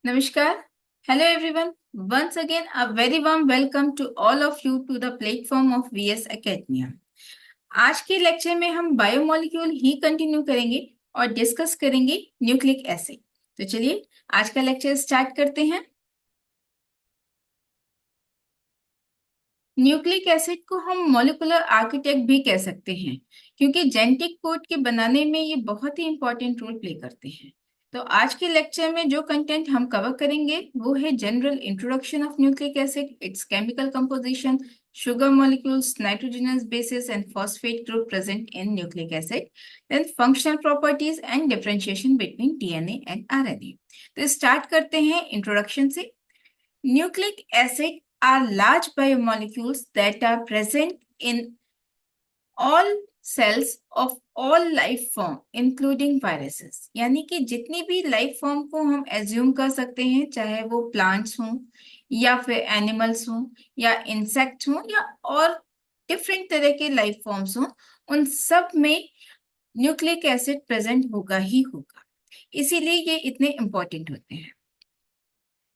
Namaskar. Hello everyone. Once again, a very warm welcome to all of you to the platform of VS Academia. आज के lecture में हम biomolecule ही continue करेंगे और discuss करेंगे nucleic acid. तो चलिए आज का लेक्चर स्टार्ट करते हैं। न्यूक्लिक एसिड को हम मॉलिक्यूलर आर्किटेक्ट भी कह सकते हैं क्योंकि जेनेटिक कोड के बनाने में ये बहुत ही इंपॉर्टेंट रोल प्ले करते हैं। तो आज के लेक्चर में जो कंटेंट हम कवर करेंगे वो है general introduction of nucleic acid, it's chemical composition, sugar molecules, nitrogenous bases and phosphate group present in nucleic acid, then functional properties and differentiation between DNA and RNA। तो start करते हैं introduction से। Nucleic acid are large biomolecules that are present in all cells of all life form including viruses। यानी कि जितनी भी life form को हम एज्यूम कर सकते हैं, चाहे वो प्लांट्स हों या फिर एनिमल्स हों या इंसेक्ट हों या और डिफरेंट तरह के लाइफ फॉर्म्स हों, उन सब में न्यूक्लिक एसिड प्रेजेंट होगा ही होगा। इसीलिए ये इतने इंपॉर्टेंट होते हैं।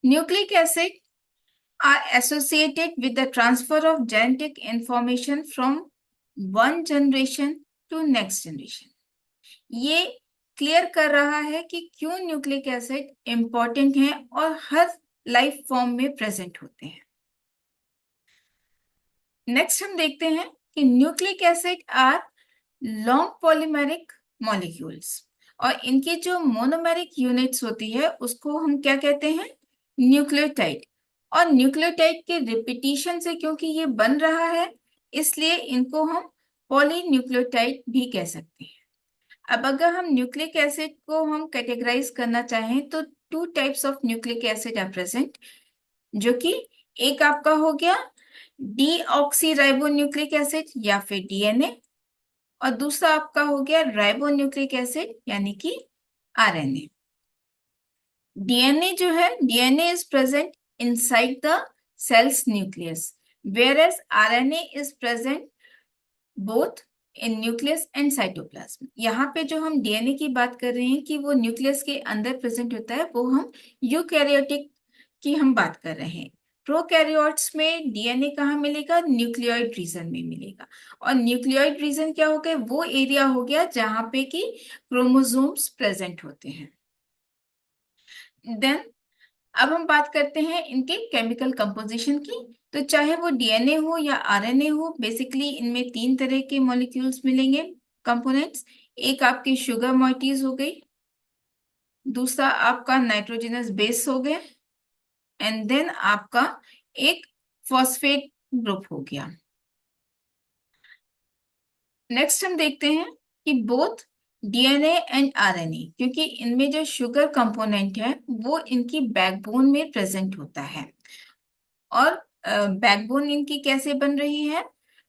Nucleic acid are associated with the transfer of genetic information from one generation to next generation। ये क्लियर कर रहा है कि क्यों न्यूक्लिक एसिड इंपॉर्टेंट है और हर लाइफ फॉर्म में प्रेजेंट होते हैं। नेक्स्ट हम देखते हैं कि nucleic acid are long polymeric molecules और इनकी जो मोनोमेरिक यूनिट्स होती है उसको हम क्या कहते हैं, न्यूक्लियोटाइड। और न्यूक्लियोटाइड के रिपीटिशन से क्योंकि ये बन रहा है इसलिए इनको हम पॉलीन्यूक्लियोटाइड भी कह सकते हैं। अब अगर हम न्यूक्लिक एसिड को हम कैटेगराइज करना चाहें तो two types of nucleic acid are present, जो कि एक आपका हो गया डीऑक्सीराइबोन्यूक्लिक एसिड या फिर डीएनए, और दूसरा आपका हो गया राइबोन्यूक्लिक एसिड यानी कि आरएनए। डीएनए जो है, DNA is present inside the cell's nucleus, whereas RNA is present both in nucleus and cytoplasm। यहाँ पे जो हम डीएनए की बात कर रहे हैं कि वो न्यूक्लियस के अंदर प्रेजेंट होता है, वो हम यूकैरियोटिक की हम बात कर रहे हैं। प्रोकैरियोट्स में डीएनए कहाँ मिलेगा, न्यूक्लियोइड रीजन में मिलेगा। और न्यूक्लियोइड रीजन क्या हो गया, वो एरिया हो गया जहां पे कि क्रोमोसोम्स प्रेजेंट होते हैं। देन अब हम बात करते हैं इनके केमिकल कंपोजिशन की। तो चाहे वो डीएनए हो या आरएनए हो, बेसिकली इनमें तीन तरह के मॉलिक्यूल्स मिलेंगे, कंपोनेंट्स। एक आपकी शुगर मॉइटीज हो गई, दूसरा आपका नाइट्रोजनस बेस हो गया, एंड देन आपका एक फॉस्फेट ग्रुप हो गया। नेक्स्ट हम देखते हैं कि बोथ डीएनए एंड आरएनए, क्योंकि इनमें जो शुगर कंपोनेंट है वो इनकी बैकबोन में प्रेजेंट होता है। और बैकबोन इनकी कैसे बन रही है,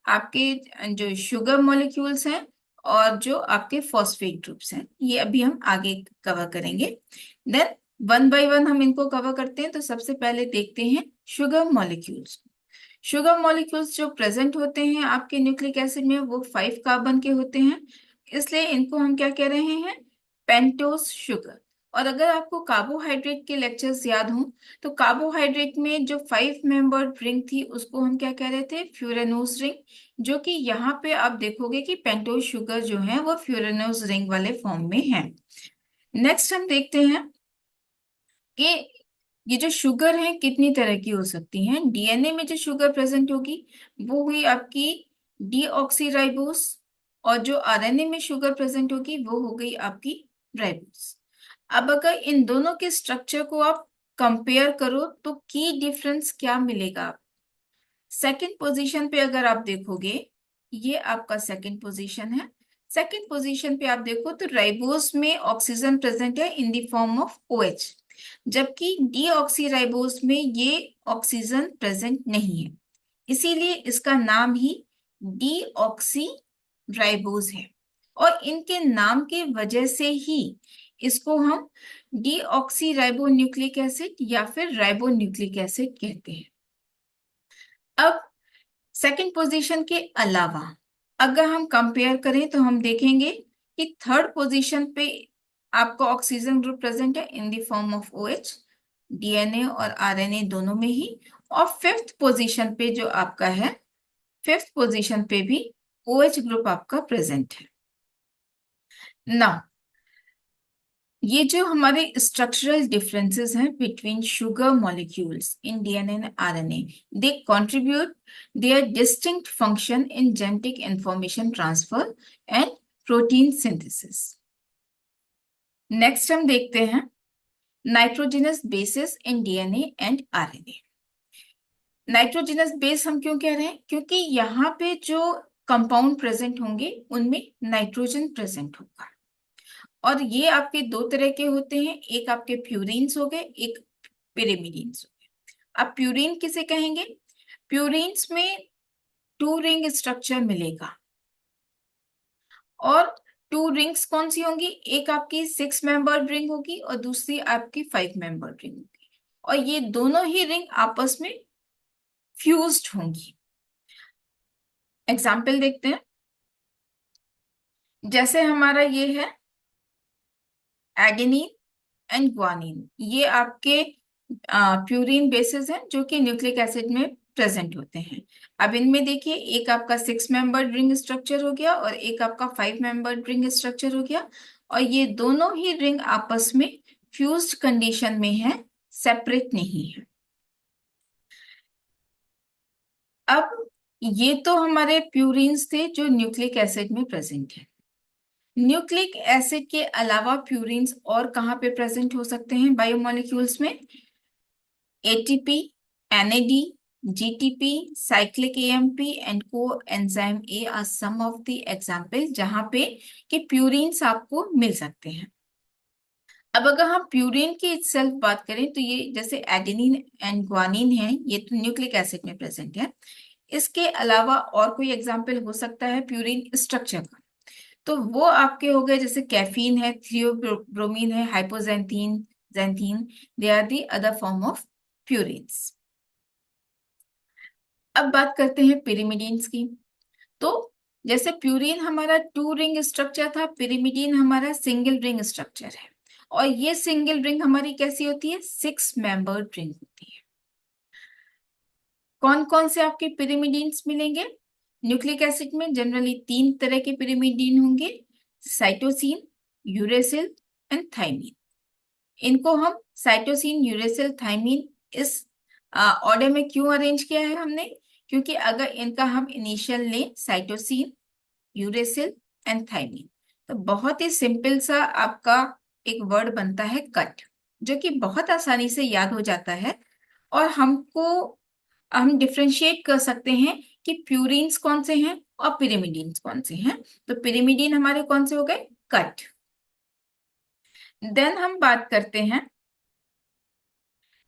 आपके जो शुगर मॉलिक्यूल्स हैं और जो आपके फॉस्फेट ग्रुप्स हैं, ये अभी हम आगे कवर करेंगे। देन वन बाय वन हम इनको कवर करते हैं। तो सबसे पहले देखते हैं शुगर मॉलिक्यूल्स। शुगर मॉलिक्यूल्स जो प्रेजेंट होते हैं आपके न्यूक्लिक एसिड में वो 5 कार्बन के होते हैं, इसलिए इनको हम क्या कह रहे हैं, पेंटोस शुगर। और अगर आपको कार्बोहाइड्रेट के लेक्चर्स याद हों तो कार्बोहाइड्रेट में जो 5 मेंबर्ड रिंग थी उसको हम क्या कह रहे थे, फ्यूरेनोस रिंग, जो कि यहाँ पे आप देखोगे कि पेंटोस शुगर जो है वो फ्यूरेनोस रिंग वाले फॉर्म में है। नेक्स्ट हम देखते हैं कि ये जो शुगर है कितनी तरह की हो सकती हैं। डीएनए में जो शुगर प्रेजेंट होगी वो हुई आपकी डीऑक्सीराइबोस, और जो आरएनए में शुगर प्रेजेंट होगी वो हो गई आपकी राइबोस। अब अगर इन दोनों के स्ट्रक्चर को आप कंपेयर करो तो की डिफरेंस क्या मिलेगा। सेकंड पोजीशन पे अगर आप देखोगे, ये आपका सेकंड पोजीशन है। सेकंड पोजीशन पे आप देखो तो राइबोस में ऑक्सीजन प्रेजेंट है in the form of OH, जबकि डीऑक्सीराइबोस में ये ऑक्सीजन प्रेजेंट नहीं है, इसीलिए इसका नाम ही डीऑक्सीराइबोस है। और इनके नाम के वजह से ही इसको हम डीऑक्सीराइबोन्यूक्लिक एसिड या फिर राइबोन्यूक्लिक एसिड कहते हैं। अब सेकंड पोजीशन के अलावा अगर हम कंपेयर करें तो हम देखेंगे कि थर्ड पोजीशन पे आपका ऑक्सीजन ग्रुप प्रेजेंट है in the form of OH, DNA और आरएनए दोनों में ही। और फिफ्थ पोजीशन पे जो आपका है, फिफ्थ पोजीशन पे भी OH ग्रुप आपका प्रेजेंट है ना। ये जो हमारे स्ट्रक्चरल डिफरेंसेस हैं between sugar molecules in DNA and RNA, they contribute their distinct function in genetic information transfer and protein synthesis. Next हम देखते हैं nitrogenous bases in DNA and RNA. Nitrogenous base हम क्यों कह रहे हैं? क्योंकि यहाँ पे जो कंपाउंड प्रेजेंट होंगे उनमें नाइट्रोजन प्रेजेंट होगा। और ये आपके दो तरह के होते हैं, एक आपके प्यूरिन्स हो गए, एक पिरिमिडीन्स हो गए। अब प्यूरिन किसे कहेंगे? प्यूरिन्स में टू रिंग स्ट्रक्चर मिलेगा। और टू रिंग्स कौन सी होंगी? एक आपकी 6 मेंबर्ड रिंग होगी और दूसरी आपकी 5 मेंबर्ड रिंग होगी। और ये दोनों ही रिंग आपस में फ्यूज्ड होंगी। एग्जाम्पल देखते हैं। जैसे हमारा ये है एडेनिन एंड ग्वानिन, ये आपके प्यूरिन बेसिस हैं जो कि न्यूक्लिक एसिड में प्रेजेंट होते हैं। अब इनमें देखिए, एक आपका 6 मेंबर्ड रिंग स्ट्रक्चर हो गया और एक आपका 5 मेंबर्ड रिंग स्ट्रक्चर हो गया। और ये दोनों ही रिंग आपस में फ्यूज्ड कंडीशन में है, सेपरेट नहीं है। अब ये तो हमारे प्यूरिन्स थे जो न्यूक्लिक एसिड में प्रेजेंट है। न्यूक्लिक एसिड के अलावा प्यूरिन्स और कहाँ पे प्रेजेंट हो सकते हैं बायोमोलिक्यूल्स में? ATP, NAD, GTP, cyclic AMP and coenzyme A are some of the example जहां पे कि प्यूरिन्स आपको मिल सकते हैं। अब अगर हम प्यूरिन की इटसेल्फ बात करें तो ये जैसे एडेनिन एंड ग्वानिन है, ये तो न्यूक्लिक एसिड में प्रेजेंट है। इसके अलावा और कोई एग्जांपल हो सकता है प्यूरिन स्ट्रक्चर का, तो वो आपके हो गए जैसे कैफीन है, थियोब्रोमीन है, hypoxanthine, xanthine, they are the other form of purines. अब बात करते हैं पिरिमिडीन्स की। तो जैसे प्यूरिन हमारा टू रिंग स्ट्रक्चर था, पिरिमिडीन हमारा सिंगल रिंग स्ट्रक्चर है। और ये सिंगल रिंग हमारी कैसी होती है? 6 मेंबर्ड रिंग होती है। कौन कौन से आपके पिरिमिडीन्स मिलेंगे? न्यूक्लिक एसिड में जनरली 3 तरह के पिरिमिडीन होंगे, साइटोसिन, यूरेसिल एंड थाइमीन। इनको हम साइटोसिन, यूरेसिल, थाइमीन इस ऑर्डर में क्यों अरेंज किया है हमने? क्योंकि अगर इनका हम इनिशियल लें साइटोसिन, यूरेसिल एंड थाइमीन, तो बहुत ही सिंपल सा आपका एक वर्ड बनता है कट, जो कि बहुत आसानी से याद हो जाता है। और हम डिफ्रेंशिएट कर सकते हैं कि प्यूरिन्स कौन से हैं और पिरिमिडीन्स कौन से हैं। तो पिरिमिडीन हमारे कौन से हो गए? कट। देन हम बात करते हैं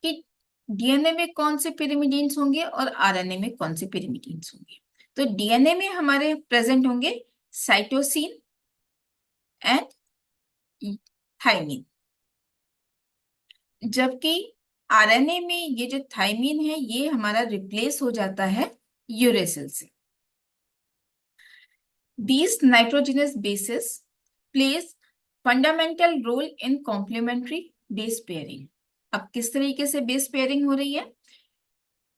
कि डीएनए में कौन से पिरिमिडीन्स होंगे और आरएनए में कौन से पिरिमिडीन्स होंगे। तो डीएनए में हमारे प्रेजेंट होंगे साइटोसिन एंड थाइमीन, जबकि आरएनए में ये जो थाइमीन है ये हमारा रिप्लेस हो जाता है यूरेसिल से। These nitrogenous bases plays fundamental role in complementary base pairing। अब किस तरीके से बेस पेयरिंग हो रही है?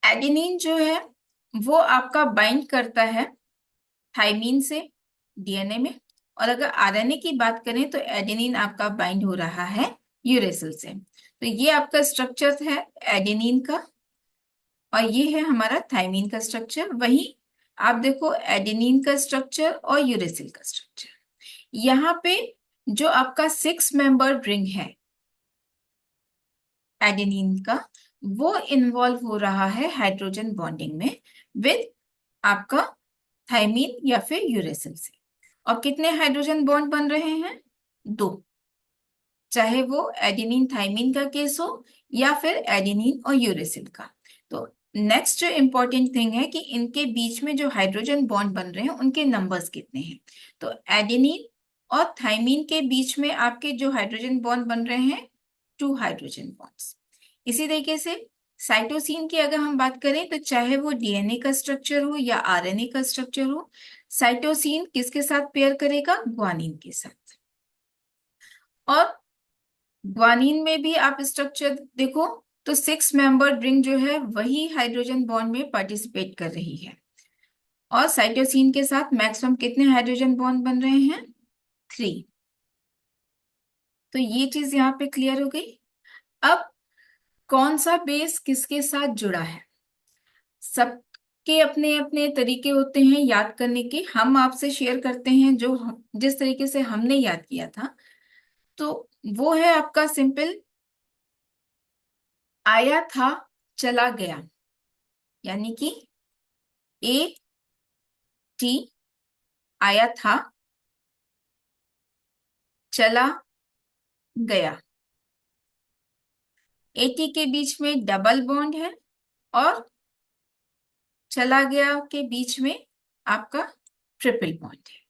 एडेनिन जो है वो आपका बाइंड करता है थाइमीन से डीएनए में। और अगर आरएनए की बात करें तो एडेनिन आपका बाइंड हो रहा है यूरेसिल से। तो ये आपका स्ट्रक्चर है एडेनिन का और ये है हमारा थाइमीन का स्ट्रक्चर। वहीं आप देखो एडेनिन का स्ट्रक्चर और यूरेसिल का स्ट्रक्चर, यहाँ पे जो आपका 6 मेंबर्ड रिंग है एडेनिन का, वो इन्वॉल्व हो रहा है हाइड्रोजन बॉन्डिंग में विद आपका थाइमीन या फिर यूरेसिल से। और कितने हाइड्रोजन बॉन्ड बन रहे हैं? 2, चाहे वो एडेनिन थाइमीन का केस हो या फिर एडेनिन और यूरेसिल का। तो नेक्स्ट जो इंपॉर्टेंट थिंग है कि इनके बीच में जो हाइड्रोजन बॉन्ड बन रहे हैं उनके नंबर्स कितने हैं। तो एडेनिन और थाइमीन के बीच में आपके जो हाइड्रोजन बॉन्ड बन रहे हैं 2 हाइड्रोजन बॉन्ड्स। इसी तरीके से साइटोसिन की अगर हम बात करें तो चाहे वो डीएनए का स्ट्रक्चर हो या आरएनए का स्ट्रक्चर हो, साइटोसिन किसके साथ पेयर करेगा? ग्वानिन के साथ। और ग्वानिन में भी आप स्ट्रक्चर देखो तो 6 मेंबर्ड रिंग जो है वही हाइड्रोजन बॉन्ड में पार्टिसिपेट कर रही है। और साइटोसिन के साथ मैक्सिमम कितने हाइड्रोजन बॉन्ड बन रहे हैं? 3। तो ये चीज यहाँ पे क्लियर हो गई। अब कौन सा बेस किसके साथ जुड़ा है, सबके अपने अपने तरीके होते हैं याद करने के। हम आपसे शेयर करते हैं जो जिस तरीके से हमने याद किया था। तो वो है आपका सिंपल, आया था चला गया, यानी कि ए टी, आया था चला गया। एटी के बीच में डबल बॉन्ड है और चला गया के बीच में आपका ट्रिपल बॉन्ड है।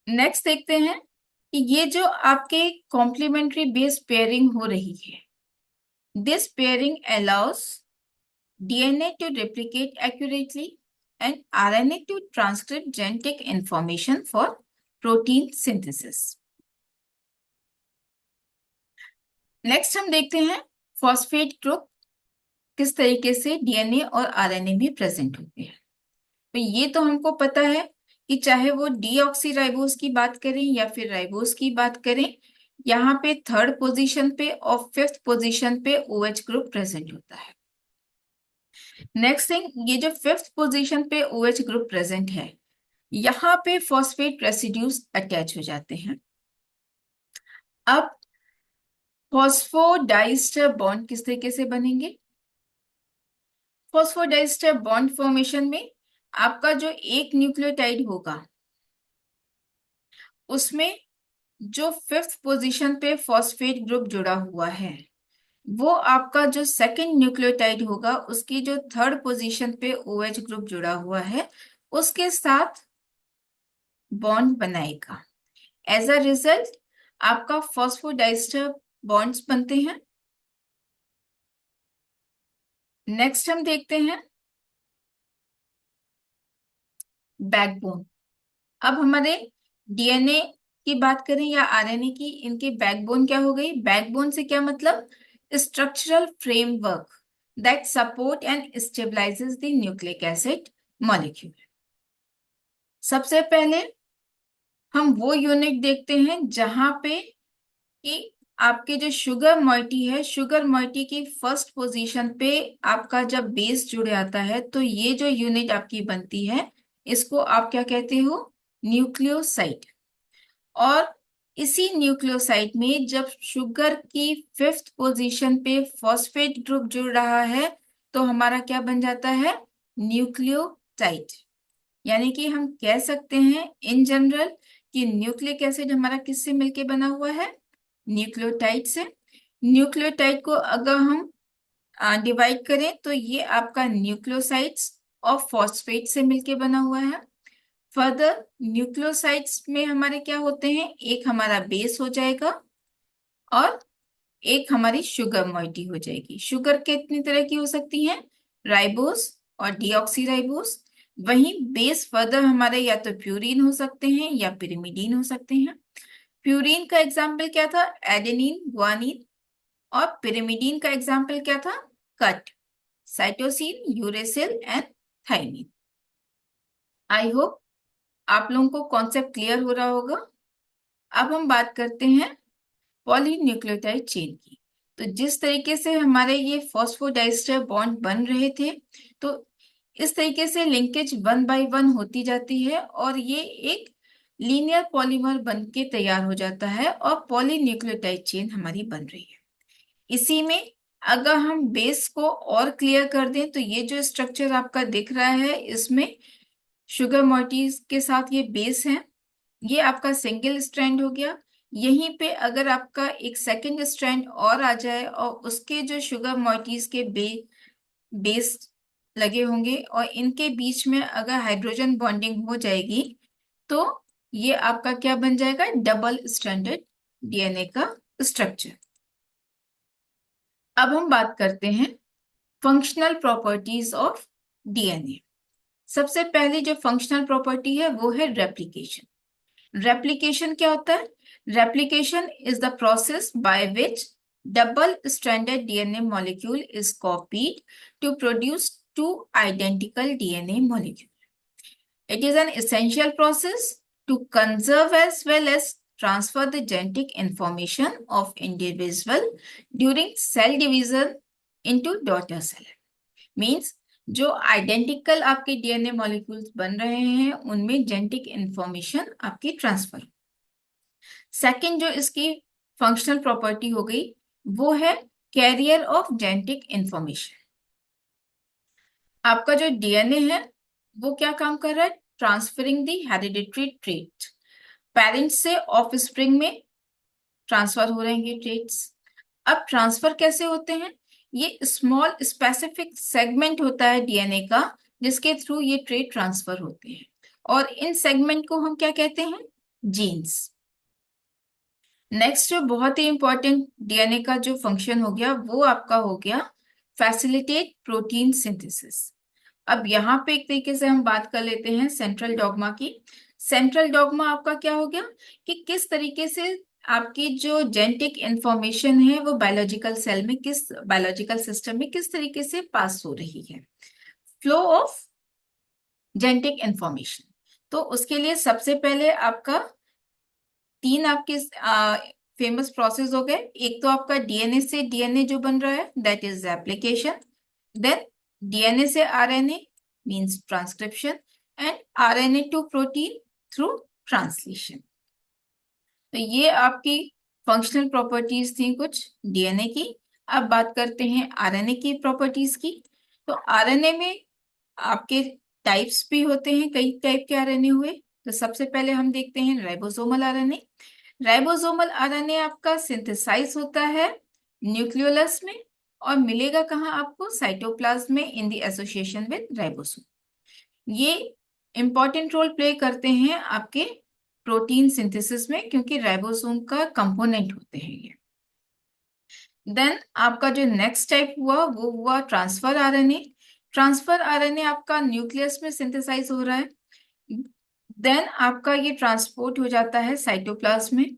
नेक्स्ट देखते हैं कि ये जो आपके कॉम्प्लीमेंट्री बेस पेयरिंग हो रही है, this pairing allow us DNA to replicate accurately and RNA to transcript genetic information for protein synthesis. Next हम देखते हैं फॉस्फेट ग्रुप किस तरीके से डीएनए और आरएनए में प्रेजेंट होते हैं। तो ये तो हमको पता है कि चाहे वो डीऑक्सीराइबोस की बात करें या फिर राइबोस की बात करें, यहाँ पे 3rd पोजीशन पे और 5th पोजीशन पे OH ग्रुप प्रेजेंट होता है। नेक्स्ट थिंग, ये जो 5th पोजीशन पे OH ग्रुप प्रेजेंट है, यहाँ पे फॉस्फेट रेसिड्यूज अटैच हो जाते हैं। अब फॉस्फोडाइस्टर बॉन्ड किस तरीके से बनेंगे? फॉस्फोडाइस्टर बॉन्ड फॉर्मेशन में आपका जो एक न्यूक्लियोटाइड होगा उसमें जो 5th पोजीशन पे फॉस्फेट ग्रुप जुड़ा हुआ है, वो आपका जो 2nd न्यूक्लियोटाइड होगा उसकी जो 3rd पोजीशन पे OH ग्रुप जुड़ा हुआ है उसके साथ बॉन्ड बनाएगा। एज अ रिजल्ट आपका फॉस्फोडाइस्टर बॉन्ड्स बनते हैं। नेक्स्ट हम देखते हैं बैकबोन। अब हमारे डीएनए की बात करें या आरएनए की, इनके बैकबोन क्या हो गई? बैकबोन से क्या मतलब? Structural framework that support and stabilises the nucleic acid molecule. सबसे पहले हम वो यूनिट देखते हैं जहां पे कि आपके जो शुगर मॉइटी है, शुगर मॉइटी की 1st पोजीशन पे आपका जब बेस जुड़ जाता है तो ये जो यूनिट आपकी बनती है इसको आप क्या कहते हो? न्यूक्लियोसाइड। और इसी न्यूक्लियोसाइड में जब शुगर की 5th पोजीशन पे फॉस्फेट ग्रुप जुड़ रहा है तो हमारा क्या बन जाता है? न्यूक्लियोटाइड। यानी कि हम कह सकते हैं इन जनरल कि न्यूक्लिक एसिड हमारा किससे मिलके बना हुआ है? न्यूक्लियोटाइड से। न्यूक्लियोटाइड को अगर हम डिवाइड करें तो ये आपका न्यूक्लियोसाइड्स और फॉस्फेट से मिलके बना हुआ है। फर्दर न्यूक्लियोसाइड्स में हमारे क्या होते हैं? एक हमारा बेस हो जाएगा और एक हमारी शुगर मॉइटी हो जाएगी। शुगर कितनी तरह की हो सकती है? राइबोस और डीऑक्सीराइबोस। वहीं बेस फर्दर हमारे या तो प्यूरिन हो सकते हैं या पिरिमिडीन हो सकते हैं। प्यूरिन का एग्जाम्पल क्या था? Adenine, guanine. और पिरिमिडीन का एग्जाम्पल क्या था? Cut, cytosine, uracil and thymine. I hope आप लोगों को कॉन्सेप्ट क्लियर हो रहा होगा। अब हम बात करते हैं पॉलीन्यूक्लियोटाइड चेन की। तो जिस तरीके से हमारे ये फॉस्फोडाइस्टर बॉन्ड बन रहे थे, तो इस तरीके से लिंकेज 1 बाय 1 होती जाती है और ये एक लीनियर पॉलीमर बन के तैयार हो जाता है और पॉलीन्यूक्लियोटाइड चेन हमारी बन रही है। इसी में अगर हम बेस को और क्लियर कर दें तो ये जो स्ट्रक्चर आपका दिख रहा है इसमें शुगर मॉइटीज के साथ ये बेस है, ये आपका सिंगल स्ट्रैंड हो गया। यहीं पे अगर आपका एक सेकंड स्ट्रैंड और आ जाए और उसके जो शुगर मॉइटीज के बेस लगे होंगे और इनके बीच में अगर हाइड्रोजन बॉन्डिंग हो जाएगी तो ये आपका क्या बन जाएगा? डबल स्ट्रैंडेड डीएनए का स्ट्रक्चर। अब हम बात करते हैं फंक्शनल प्रॉपर्टीज ऑफ डीएनए। सबसे पहली जो फंक्शनल प्रॉपर्टी है वो है रेप्लिकेशन। रेप्लिकेशन क्या होता है? Replication is the process by which double stranded DNA molecule is copied to produce two identical DNA molecules. It is an essential process to conserve as well as transfer the genetic information of individual during cell division into daughter cell. Means जो identical आपके DNA molecules बन रहे हैं उनमें genetic information आपकी transfer. Second जो इसकी functional property हो गई वो है कैरियर ऑफ जेनेटिक इंफॉर्मेशन। आपका जो डीएनए है वो क्या काम कर रहा है? Transferring the hereditary trait. Parents से ऑफ स्प्रिंग में ट्रांसफर हो रहे हैं ये ट्रेट्स। अब ट्रांसफर कैसे होते हैं? ये स्मॉल स्पेसिफिक सेगमेंट होता है डीएनए का जिसके थ्रू ये ट्रेट ट्रांसफर होते हैं और इन सेगमेंट को हम क्या कहते हैं? जीन्स। नेक्स्ट जो बहुत ही इंपॉर्टेंट डीएनए का जो फंक्शन हो गया वो आपका हो गया फैसिलिटेट प्रोटीन सिंथेसिस। अब यहाँ पे एक तरीके से हम बात कर लेते हैं सेंट्रल डॉग्मा की। सेंट्रल डॉग्मा आपका क्या हो गया कि किस तरीके से आपकी जो जेनेटिक इंफॉर्मेशन है वो बायोलॉजिकल सेल में किस बायोलॉजिकल सिस्टम में किस तरीके से पास हो रही है, फ्लो ऑफ जेनेटिक इंफॉर्मेशन। तो उसके लिए सबसे पहले आपका तीन आपके फेमस प्रोसेस हो गए। एक तो आपका डीएनए से डीएनए जो बन रहा है that is replication, then DNA से RNA means transcription and RNA to protein through translation. तो ये आपकी फंक्शनल प्रॉपर्टीज थी कुछ डीएनए की। अब बात करते हैं आरएनए की प्रॉपर्टीज की। तो आरएनए में आपके टाइप्स भी होते हैं, कई टाइप के आरएनए हुए। तो सबसे पहले हम देखते हैं राइबोसोमल आरएनए। राइबोसोमल आरएनए आपका सिंथेसाइज होता है न्यूक्लियोलस में और मिलेगा कहाँ आपको? साइटोप्लाज्म में in the association with ribosome. ये इंपॉर्टेंट रोल प्ले करते हैं आपके प्रोटीन सिंथेसिस में क्योंकि राइबोसोम का कंपोनेंट होते हैं ये। देन आपका जो नेक्स्ट टाइप हुआ वो हुआ ट्रांसफर आरएनए। ट्रांसफर आरएनए आपका न्यूक्लियस में सिंथेसाइज हो रहा है, देन आपका ये ट्रांसपोर्ट हो जाता है साइटोप्लाज्म में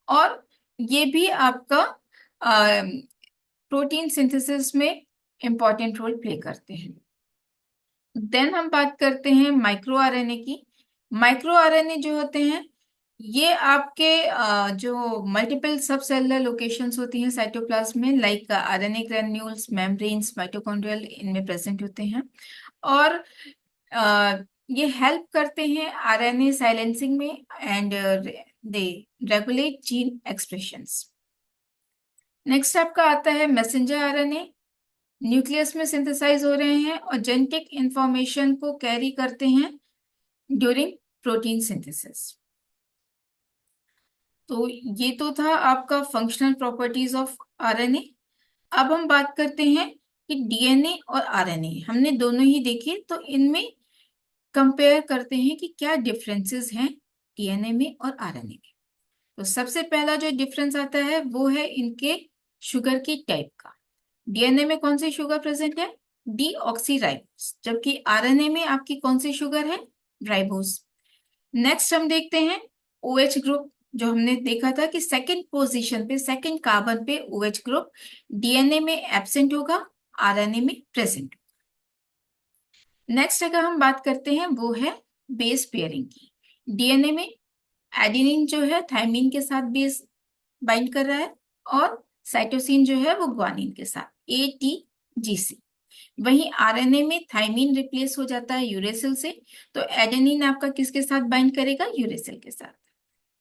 और ये भी आपका प्रोटीन सिंथेसिस में इंपॉर्टेंट रोल प्ले करते हैं। देन हम बात करते हैं माइक्रो आरएनए की। माइक्रो आरएनए जो होते हैं ये आपके जो मल्टीपल सब सेलुलर लोकेशंस होती हैं साइटोप्लाज्म में like RNA granules, membranes, mitochondrial इनमें प्रेजेंट होते हैं और ये हेल्प करते हैं आरएनए साइलेंसिंग में and they regulate gene expressions. Next आपका आता है मैसेंजर आरएनए। न्यूक्लियस में सिंथेसाइज हो रहे हैं और जेनेटिक इंफॉर्मेशन को कैरी करते हैं ड्यूरिंग प्रोटीन सिंथेसिस। तो ये तो था आपका फंक्शनल प्रॉपर्टीज ऑफ आरएनए। अब हम बात करते हैं कि डीएनए और आरएनए हमने दोनों ही देखे, तो इनमें कंपेयर करते हैं कि क्या डिफरेंसेस हैं डीएनए में और आरएनए में। तो सबसे पहला जो डिफरेंस आता है वो है इनके शुगर की टाइप का। डीएनए में कौन सी शुगर प्रेजेंट है? डीऑक्सीराइबोस, जबकि आरएनए में आपकी कौन सी शुगर है? राइबोस। नेक्स्ट हम देखते हैं ओएच ग्रुप। जो हमने देखा था कि सेकंड पोजीशन पे सेकंड कार्बन पे ओएच ग्रुप डीएनए में एब्सेंट होगा, आरएनए में प्रेजेंट। नेक्स्ट अगर हम बात करते हैं वो है बेस पेयरिंग की। डीएनए में एडेनिन जो है थायमिन के साथ बेस बाइंड कर रहा है और साइटोसिन जो है वो ग्वानिन के साथ ATGC। वहीं आरएनए में थायमिन रिप्लेस हो जाता है यूरेसिल से, तो एडेनिन आपका किसके साथ बाइंड करेगा? यूरेसिल के साथ।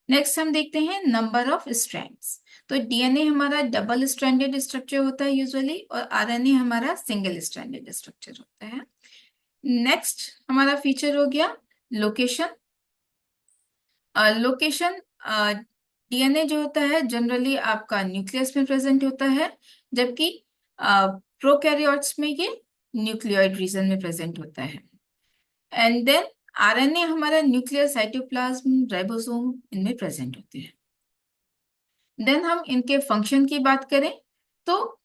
नेक्स्ट हम देखते हैं नंबर ऑफ स्ट्रैंड्स। तो डीएनए हमारा डबल स्ट्रैंडेड स्ट्रक्चर होता है यूजुअली और आरएनए हमारा सिंगल स्ट्रैंडेड स्ट्रक्चर होता है। नेक्स्ट हमारा फीचर हो गया लोकेशन। लोकेशन डीएनए जो होता है जनरली आपका न्यूक्लियस में प्रेजेंट होता है, जबकि प्रोकैरियोट्स में ये न्यूक्लियोइड रीजन में प्रेजेंट होता है। एंड देन आरएनए हमारा न्यूक्लियस, साइटोप्लाज्म, राइबोसोम इनमें प्रेजेंट होते हैं। देन हम इनके फंक्शन की बात करें तो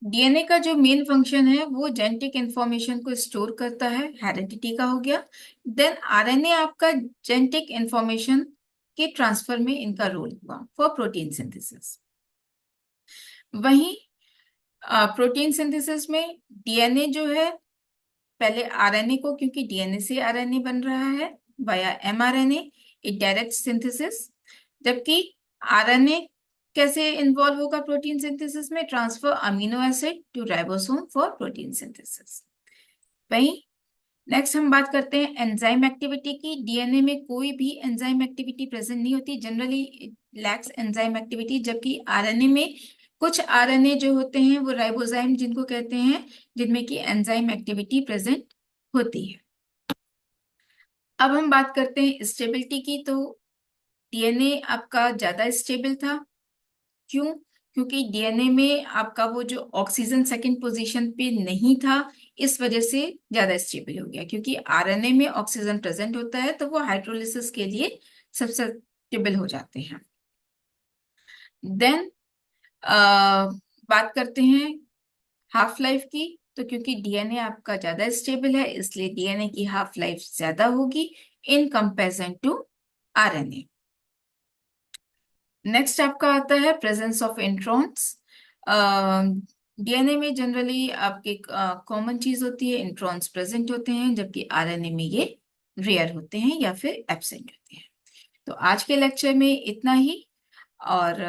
डीएनए का जो मेन फंक्शन है वो जेनेटिक इंफॉर्मेशन को स्टोर करता है, हेरिडिटी का हो गया। देन आरएनए आपका जेनेटिक इंफॉर्मेशन के ट्रांसफर में इनका रोल हुआ फॉर प्रोटीन सिंथेसिस। वहीं प्रोटीन सिंथेसिस में डीएनए जो है, पहले आरएनए को, क्योंकि डीएनए से आरएनए बन रहा है via mRNA, a direct synthesis. जबकि आरएनए कैसे इन्वॉल्व होगा प्रोटीन सिंथेसिस में? Transfer amino acid to ribosome for protein synthesis. वहीं नेक्स्ट हम बात करते हैं एंजाइम एक्टिविटी की। डीएनए में कोई भी एंजाइम एक्टिविटी प्रेजेंट नहीं होती, जनरली लैक्स एंजाइम एक्टिविटी। जबकि आरएनए में कुछ आरएनए जो होते हैं वो राइबोजाइम जिनको कहते हैं, जिनमें की एंजाइम एक्टिविटी प्रेजेंट होती है। अब हम बात करते हैं स्टेबिलिटी की। तो डीएनए आपका ज्यादा स्टेबल था। क्यों? क्योंकि डीएनए में आपका वो जो ऑक्सीजन सेकंड पोजीशन पे नहीं था, इस वजह से ज्यादा स्टेबल हो गया। क्योंकि आरएनए में ऑक्सीजन प्रेजेंट होता है तो वो हाइड्रोलिसिस के लिए सब्सेप्टेबल हो जाते हैं। देन बात करते हैं हाफ लाइफ की। तो क्योंकि डीएनए आपका ज्यादा स्टेबल है, इसलिए डीएनए की हाफ लाइफ ज्यादा होगी in comparison to RNA. Next आपका आता है प्रेजेंस ऑफ इंट्रॉन्स। डीएनए में जनरली आपके कॉमन चीज होती है, इंट्रॉन्स प्रेजेंट होते हैं, जबकि आरएनए में ये रेयर होते हैं या फिर एब्सेंट होते हैं। तो आज के लेक्चर में इतना ही। और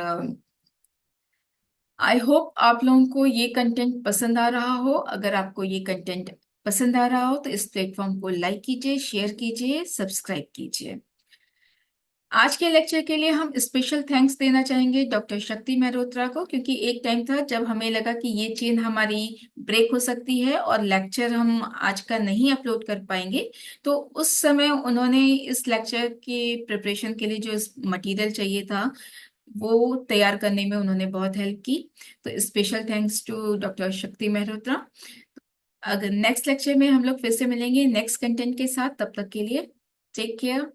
आई होप आप लोगों को ये कंटेंट पसंद आ रहा हो। अगर आपको ये कंटेंट पसंद आ रहा हो तो इस प्लेटफॉर्म को लाइक कीजिए, शेयर कीजिए, सब्सक्राइब कीजिए। आज के लेक्चर के लिए हम स्पेशल थैंक्स देना चाहेंगे डॉक्टर शक्ति मेहरोत्रा को, क्योंकि एक टाइम था जब हमें लगा कि ये चेन हमारी ब्रेक हो सकती है और लेक्चर हम आज का नहीं अपलोड कर पाएंगे। तो उस समय उन्होंने इस लेक्चर के प्रिपरेशन के लिए जो मटेरियल चाहिए था वो तैयार करने में उन्होंने बहुत हेल्प की। तो स्पेशल थैंक्स टू डॉक्टर शक्ति मेहरोत्रा। अगर नेक्स्ट लेक्चर में हम लोग फिर से मिलेंगे नेक्स्ट कंटेंट के साथ, तब तक के लिए टेक केयर।